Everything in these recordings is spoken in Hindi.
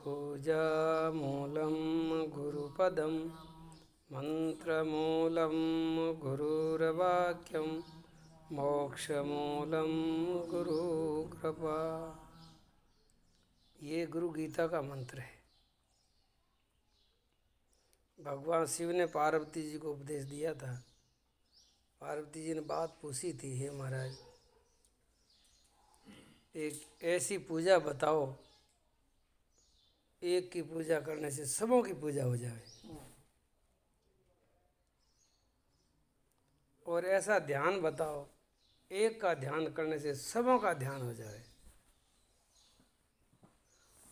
पूजामूलं गुरुपदं मंत्रमूलं गुरुर्वाक्यं मोक्षमूलं गुरुकृपा। ये गुरु गीता का मंत्र है। भगवान शिव ने पार्वती जी को उपदेश दिया था। पार्वती जी ने बात पूछी थी, हे महाराज एक ऐसी पूजा बताओ, एक की पूजा करने से सबों की पूजा हो जाए, और ऐसा ध्यान बताओ एक का ध्यान करने से सबों का ध्यान हो जाए,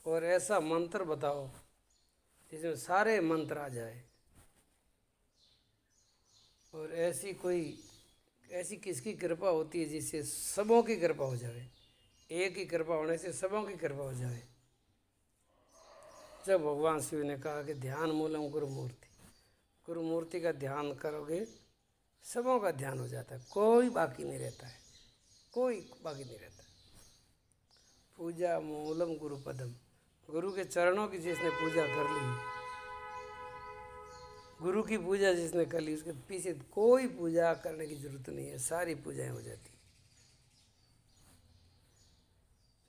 और ऐसा मंत्र बताओ जिसमें सारे मंत्र आ जाए, और ऐसी किसकी कृपा होती है जिससे सबों की कृपा हो जाए, एक की कृपा होने से सबों की कृपा हो जाए। जब भगवान शिव ने कहा कि ध्यान मूलम गुरु मूर्ति का ध्यान करोगे सबों का ध्यान हो जाता है, कोई बाकी नहीं रहता है, कोई बाकी नहीं रहता। पूजा मूलम गुरुपदम, गुरु के चरणों की जिसने पूजा कर ली, गुरु की पूजा जिसने कर ली, उसके पीछे कोई पूजा करने की जरूरत नहीं है, सारी पूजाएं हो जाती।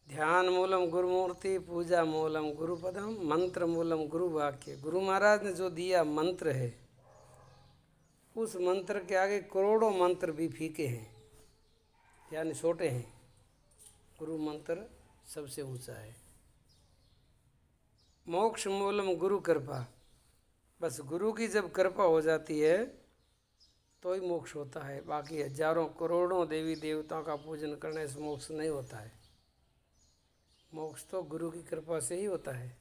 ध्यान मूलम गुरुमूर्ति, पूजा मूलम गुरुपदम, मंत्र मूलम गुरु वाक्य। गुरु महाराज ने जो दिया मंत्र है, उस मंत्र के आगे करोड़ों मंत्र भी फीके हैं, यानी छोटे हैं। गुरु मंत्र सबसे ऊंचा है। मोक्ष मूलम गुरु कृपा, बस गुरु की जब कृपा हो जाती है तो ही मोक्ष होता है। बाकी हजारों करोड़ों देवी देवताओं का पूजन करने से मोक्ष नहीं होता है। मोक्ष तो गुरु की कृपा से ही होता है।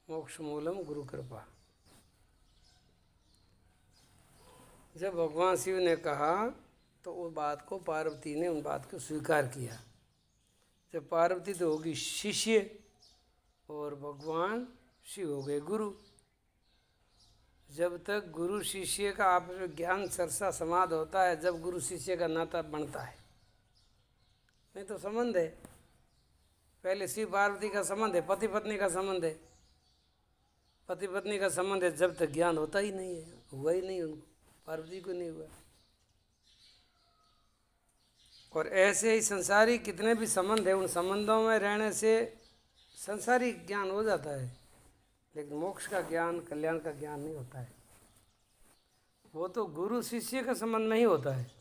मोक्ष मूलम गुरु कृपा। जब भगवान शिव ने कहा तो उस बात को पार्वती ने उन बात को स्वीकार किया। जब पार्वती तो होगी शिष्य और भगवान शिव हो गए गुरु। जब तक गुरु शिष्य का आपस में ज्ञान चर्चा समाध होता है, जब गुरु शिष्य का नाता बनता है, नहीं तो संबंध है। पहले शिव पार्वती का संबंध है, पति पत्नी का संबंध है। पति पत्नी का संबंध है जब तक ज्ञान होता ही नहीं है, हुआ ही नहीं उनको, पार्वती को नहीं हुआ। और ऐसे ही संसारी कितने भी संबंध है, उन संबंधों में रहने से संसारी ज्ञान हो जाता है, लेकिन मोक्ष का ज्ञान, कल्याण का ज्ञान नहीं होता है। वो तो गुरु शिष्य का संबंध में ही होता है।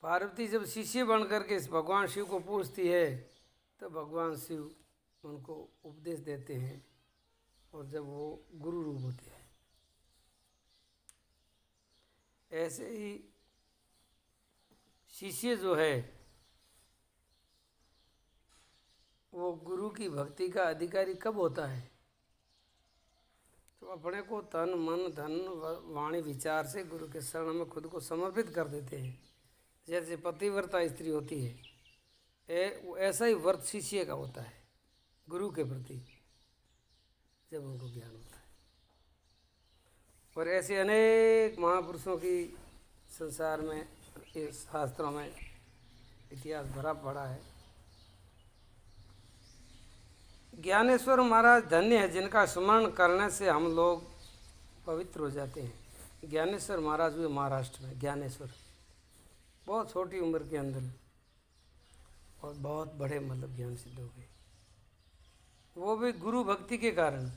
पार्वती जब शिष्य बन करके इस भगवान शिव को पूछती है तो भगवान शिव उनको उपदेश देते हैं, और जब वो गुरु रूप होते हैं। ऐसे ही शिष्य जो है वो गुरु की भक्ति का अधिकारी कब होता है? तो अपने को तन मन धन वाणी विचार से गुरु के शरण में खुद को समर्पित कर देते हैं। जैसे पतिव्रता स्त्री होती है, ऐसा ही व्रत शिष्य का होता है गुरु के प्रति, जब उनको ज्ञान होता है। और ऐसे अनेक महापुरुषों की संसार में, इस शास्त्रों में इतिहास भरा पड़ा है। ज्ञानेश्वर महाराज धन्य है जिनका स्मरण करने से हम लोग पवित्र हो जाते हैं। ज्ञानेश्वर महाराज हुए महाराष्ट्र में, ज्ञानेश्वर, बहुत छोटी उम्र के अंदर, और बहुत बड़े मतलब ज्ञान सिद्ध हो गए, वो भी गुरु भक्ति के कारण।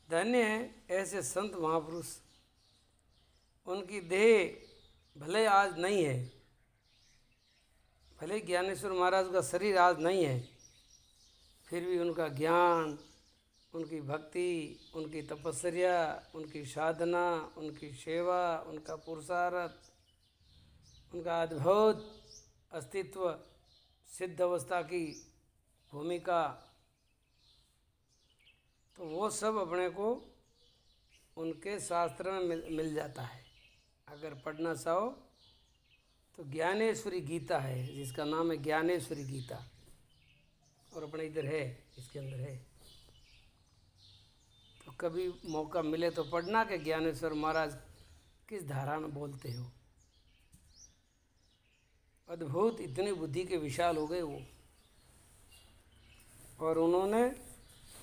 धन्य है ऐसे संत महापुरुष। उनकी देह भले आज नहीं है, भले ज्ञानेश्वर महाराज का शरीर आज नहीं है, फिर भी उनका ज्ञान, उनकी भक्ति, उनकी तपस्या, उनकी साधना, उनकी सेवा, उनका पुरुषार्थ, उनका अद्भुत अस्तित्व, सिद्ध अवस्था की भूमिका, तो वो सब अपने को उनके शास्त्र में मिल जाता है। अगर पढ़ना चाहो तो ज्ञानेश्वरी गीता है, जिसका नाम है ज्ञानेश्वरी गीता, और अपने इधर है, इसके अंदर है। तो कभी मौका मिले तो पढ़ना कि ज्ञानेश्वर महाराज किस धारा में बोलते हो। अद्भुत, इतनी बुद्धि के विशाल हो गए वो। और उन्होंने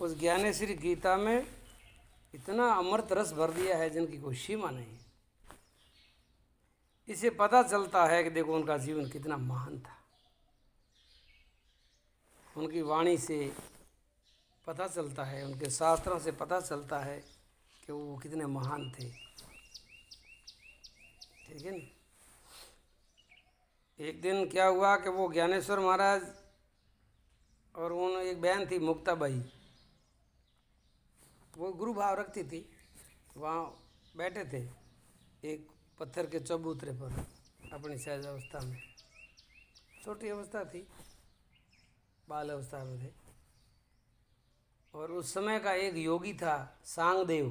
उस ज्ञानेश्वरी गीता में इतना अमृत रस भर दिया है जिनकी कोई सीमा नहीं। इससे पता चलता है कि देखो उनका जीवन कितना महान था। उनकी वाणी से पता चलता है, उनके शास्त्रों से पता चलता है कि वो कितने महान थे। ठीक है ना। एक दिन क्या हुआ कि वो ज्ञानेश्वर महाराज और उन एक बहन थी मुक्ताबाई, वो गुरु भाव रखती थी, वहाँ बैठे थे एक पत्थर के चबूतरे पर अपनी सहज अवस्था में। छोटी अवस्था थी, बाल अवस्था में थे। और उस समय का एक योगी था सांगदेव,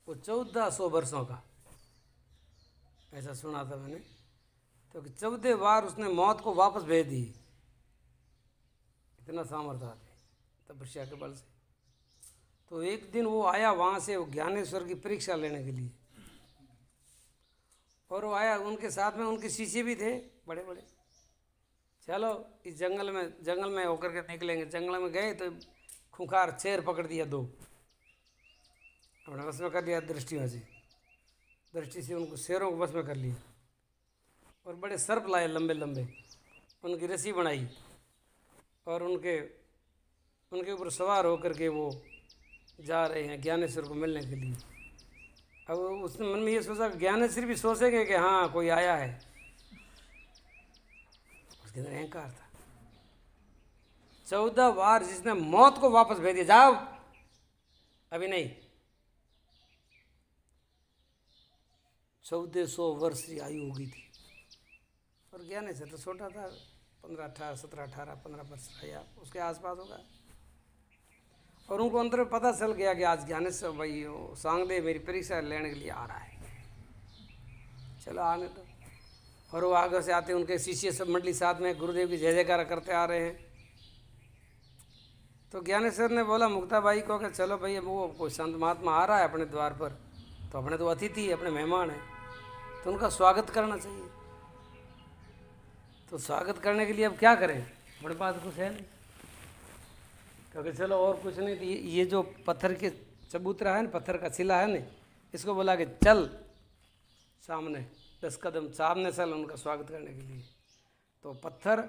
वो 1400 वर्षों का, ऐसा सुना था मैंने। तो 14 बार उसने मौत को वापस भेज दी। इतना सामर्थ्य थे तपस्या के बल से। तो एक दिन वो आया वहाँ से, वो ज्ञानेश्वर की परीक्षा लेने के लिए। और वो आया, उनके साथ में उनके शिष्य भी थे बड़े बड़े। चलो इस जंगल में होकर के निकलेंगे। जंगल में गए तो खूंखार शेर पकड़ दिया, 2 अपने वश में कर लिया। दृष्टि से उनको शेरों को वश में कर लिया। और बड़े सर्प लाए लंबे लंबे, उनकी रस्सी बनाई और उनके ऊपर सवार होकर के वो जा रहे हैं ज्ञानेश्वर को मिलने के लिए। अब उसने मन में ये सोचा, ज्ञानेश्वर भी सोचेंगे कि हाँ कोई आया है। उसके अंदर अहंकार था। 14 बार जिसने मौत को वापस भेज दिया, जाओ अभी नहीं। 1400 वर्ष की आयु हो गई थी। और ज्ञानेश्वर तो छोटा था, 15 वर्ष या उसके आसपास होगा। और उनको अंदर में पता चल गया कि आज ज्ञानेश्वर भाई सांगदेव मेरी परीक्षा लेने के लिए आ रहा है, चलो आने दो। और वो आगे से आते, उनके शिष्य सब मंडली साथ में गुरुदेव की जय जयकार करते आ रहे हैं। तो ज्ञानेश्वर ने बोला मुक्ताबाई को कि चलो भाई, वो कोई संत महात्मा आ रहा है अपने द्वार पर, तो अपने तो अतिथि, अपने मेहमान हैं, तो उनका स्वागत करना चाहिए। तो स्वागत करने के लिए अब क्या करें, अपने पास कुछ है नहीं। क्योंकि चलो और कुछ नहीं, तो ये जो पत्थर के चबूतरा है ना, पत्थर का शिला है ना, इसको बोला कि चल सामने 10 कदम सामने चल उनका स्वागत करने के लिए। तो पत्थर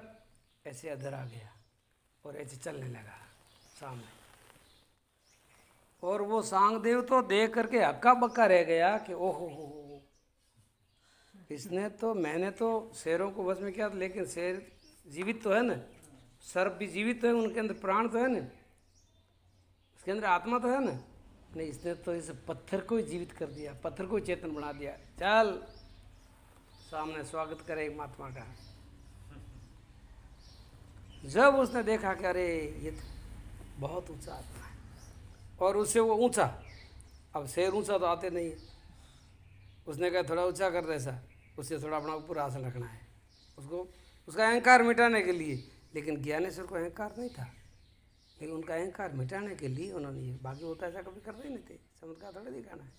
ऐसे अधर आ गया और ऐसे चलने लगा सामने। और वो सांगदेव तो देख करके हक्का बक्का रह गया कि ओहो हो, इसने तो, मैंने तो शेरों को बस में किया, लेकिन शेर जीवित तो है ना, सर्प भी जीवित तो है, उनके अंदर प्राण तो है ना, उसके अंदर आत्मा तो है ना। नहीं, इसने तो इस पत्थर को ही जीवित कर दिया, पत्थर को ही चेतन बना दिया। चल सामने स्वागत करे एक महात्मा का। जब उसने देखा कि अरे ये तो बहुत ऊंचा आत्मा है, और उससे वो ऊंचा, अब शेर ऊंचा तो आते नहीं है, उसने कहा थोड़ा ऊंचा कर दे ऐसा, उससे थोड़ा अपना ऊपर आसन रखना है उसको, उसका अहंकार मिटाने के लिए। लेकिन ज्ञानेश्वर को अहंकार नहीं था, लेकिन उनका अहंकार मिटाने के लिए उन्होंने ये, बाकी होता ऐसा कभी करते ही नहीं थे, चमत्कार थोड़ा दिखाना है।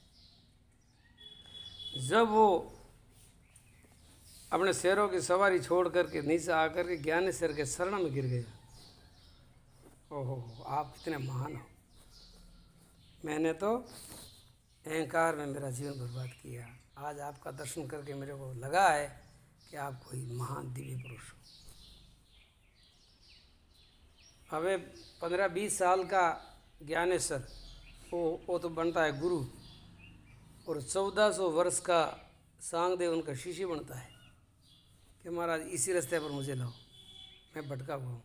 जब वो अपने शेरों की सवारी छोड़ करके नीचे आकर के ज्ञानेश्वर के शरण में गिर गया। ओहो, आप कितने महान हो, मैंने तो अहंकार में मेरा जीवन बर्बाद किया, आज आपका दर्शन करके मेरे को लगा है कि आप कोई महान दिव्य पुरुष हो। अबे 15-20 साल का ज्ञानेश्वर, वो तो बनता है गुरु, और 1400 वर्ष का सांगदेव उनका शिष्य बनता है कि महाराज इसी रास्ते पर मुझे लाओ, मैं भटका हुआ हूँ।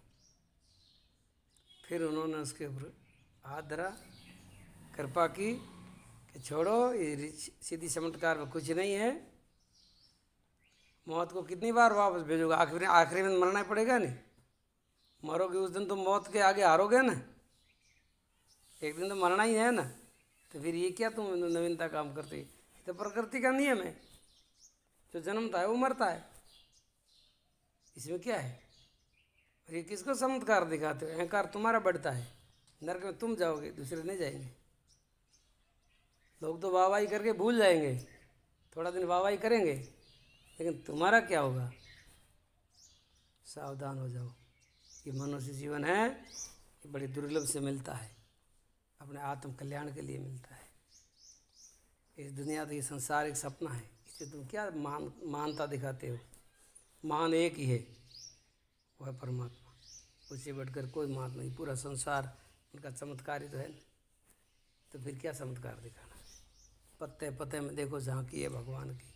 फिर उन्होंने उसके ऊपर हाथ धरा, कृपा की कि छोड़ो, ये सीधी चमत्कार में कुछ नहीं है, मौत को कितनी बार वापस भेजोगे, आखिरी में मरना ही पड़ेगा। नहीं मरोगे उस दिन तो मौत के आगे हारोगे ना, एक दिन तो मरना ही है ना, तो फिर ये क्या तुम नवीनता काम करते, तो प्रकृति का नियम है, जो जन्मता है वो मरता है, इसमें क्या है। और ये किसको चमत्कार दिखाते हो, अहंकार तुम्हारा बढ़ता है, नरक में तुम जाओगे, दूसरे नहीं जाएंगे। लोग तो वाहवाही करके भूल जाएंगे, थोड़ा दिन वाहवाही करेंगे, लेकिन तुम्हारा क्या होगा, सावधान हो जाओ। ये मनुष्य जीवन है, ये बड़ी दुर्लभ से मिलता है, अपने आत्म कल्याण के लिए मिलता है। इस दुनिया तो ये संसार एक सपना है, इसे तुम क्या मानता दिखाते हो? मान एक ही है, वह है परमात्मा, उससे बढ़कर कोई मान नहीं। पूरा संसार उनका चमत्कार ही तो है, तो फिर क्या चमत्कार दिखाना? पत्ते पत्ते में देखो झांकी है भगवान की,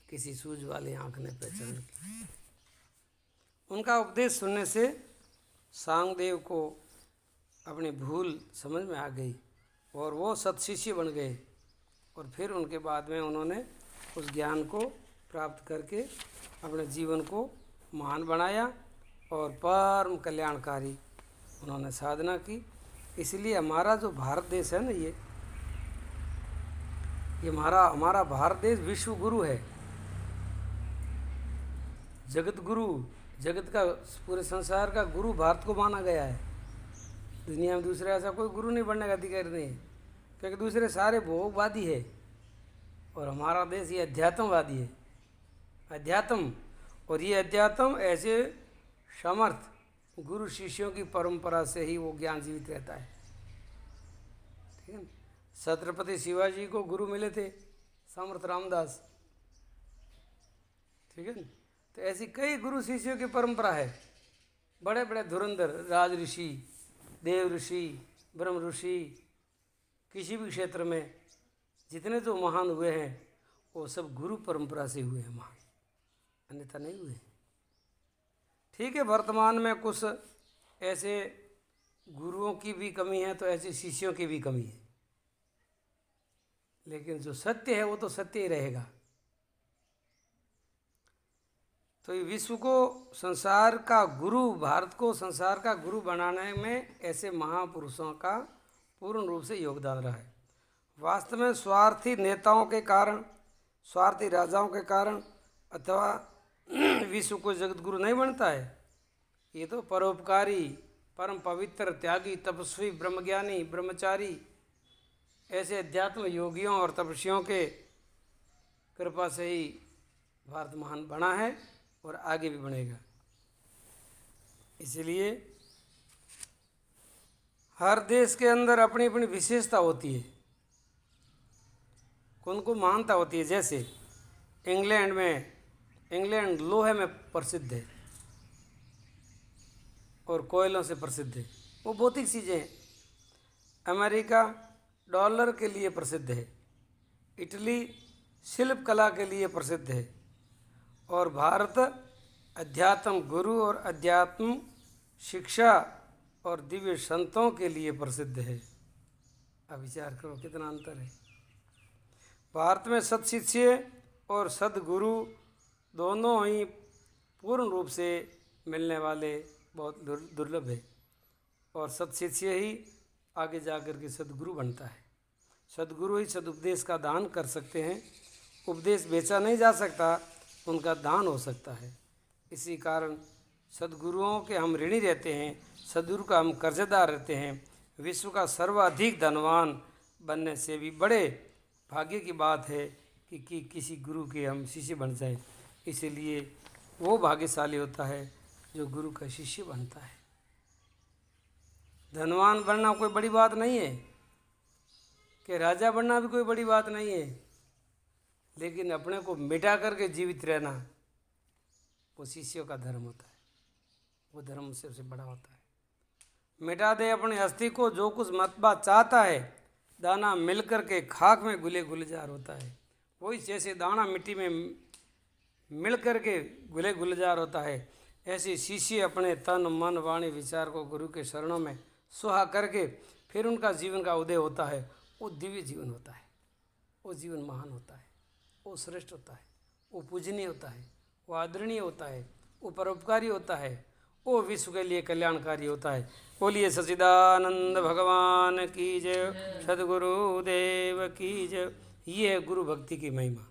किसी सूझ वाली आँख ने पहचान की। उनका उपदेश सुनने से सांगदेव को अपनी भूल समझ में आ गई और वो सत्शिष्य बन गए। और फिर उनके बाद में उन्होंने उस ज्ञान को प्राप्त करके अपने जीवन को महान बनाया और परम कल्याणकारी उन्होंने साधना की। इसलिए हमारा जो भारत देश है ना, ये हमारा भारत देश विश्व गुरु है, जगत गुरु, जगत का, पूरे संसार का गुरु भारत को माना गया है। दुनिया में दूसरे ऐसा कोई गुरु नहीं बनने का अधिकार नहीं है, क्योंकि दूसरे सारे भोगवादी है और हमारा देश ये अध्यात्मवादी है। अध्यात्म, और ये अध्यात्म ऐसे समर्थ गुरु शिष्यों की परंपरा से ही वो ज्ञान जीवित रहता है। ठीक है। छत्रपति शिवाजी को गुरु मिले थे समर्थ रामदास, ठीक है। तो ऐसी कई गुरु शिष्यों की परंपरा है। बड़े बड़े धुरंधर, राज ऋषि, देव ऋषि, ब्रह्म ऋषि, किसी भी क्षेत्र में जितने जो महान हुए हैं वो सब गुरु परंपरा से हुए हैं महान, अन्यथा नहीं हुए। ठीक है, वर्तमान में कुछ ऐसे गुरुओं की भी कमी है तो ऐसे शिष्यों की भी कमी है, लेकिन जो सत्य है वो तो सत्य ही रहेगा। तो ये विश्व को, संसार का गुरु, भारत को संसार का गुरु बनाने में ऐसे महापुरुषों का पूर्ण रूप से योगदान रहा है। वास्तव में स्वार्थी नेताओं के कारण, स्वार्थी राजाओं के कारण अथवा विश्व को जगत गुरु नहीं बनता है। ये तो परोपकारी, परम पवित्र, त्यागी, तपस्वी, ब्रह्मज्ञानी, ब्रह्मचारी, ऐसे अध्यात्म योगियों और तपस्वियों के कृपा से ही भारत महान बना है और आगे भी बनेगा। इसलिए हर देश के अंदर अपनी अपनी विशेषता होती है, उनको मान्यता होती है। जैसे इंग्लैंड लोहे में प्रसिद्ध है और कोयलों से प्रसिद्ध है, वो भौतिक चीज़ें हैं। अमेरिका डॉलर के लिए प्रसिद्ध है, इटली शिल्प कला के लिए प्रसिद्ध है, और भारत अध्यात्म गुरु और अध्यात्म शिक्षा और दिव्य संतों के लिए प्रसिद्ध है। अब विचार करो कितना अंतर है। भारत में सत्शिष्य और सद्गुरु दोनों ही पूर्ण रूप से मिलने वाले बहुत दुर्लभ है, और सत्शिष्य ही आगे जाकर के सद्गुरु बनता है। सद्गुरु ही सदुपदेश का दान कर सकते हैं। उपदेश बेचा नहीं जा सकता, उनका दान हो सकता है। इसी कारण सद्गुरुओं के हम ऋणी रहते हैं, सद्गुरु का हम कर्जदार रहते हैं। विश्व का सर्वाधिक धनवान बनने से भी बड़े भाग्य की बात है कि किसी गुरु के हम शिष्य बन जाए। इसलिए वो भाग्यशाली होता है जो गुरु का शिष्य बनता है। धनवान बनना कोई बड़ी बात नहीं है, कि राजा बनना भी कोई बड़ी बात नहीं है, लेकिन अपने को मिटा करके जीवित रहना वो शिष्यों का धर्म होता है। वो धर्म सबसे बड़ा होता है। मिटा दे अपने अस्थि को जो कुछ मतबा चाहता है, दाना मिल कर के खाक में गुले गुलजार होता है। वही जैसे दाना मिट्टी में मिल कर के गुले गुलजार होता है, ऐसे शिष्य अपने तन मन वाणी विचार को गुरु के शरणों में सुहा करके फिर उनका जीवन का उदय होता है। वो दिव्य जीवन होता है, वो जीवन महान होता है, वो श्रेष्ठ होता है, वो पूजनीय होता है, वो आदरणीय होता है, वो परोपकारी होता है, वो विश्व के लिए कल्याणकारी होता है। बोलिए सच्चिदानंद भगवान की जय, सद्गुरु देव की जय। ये है गुरु भक्ति की महिमा।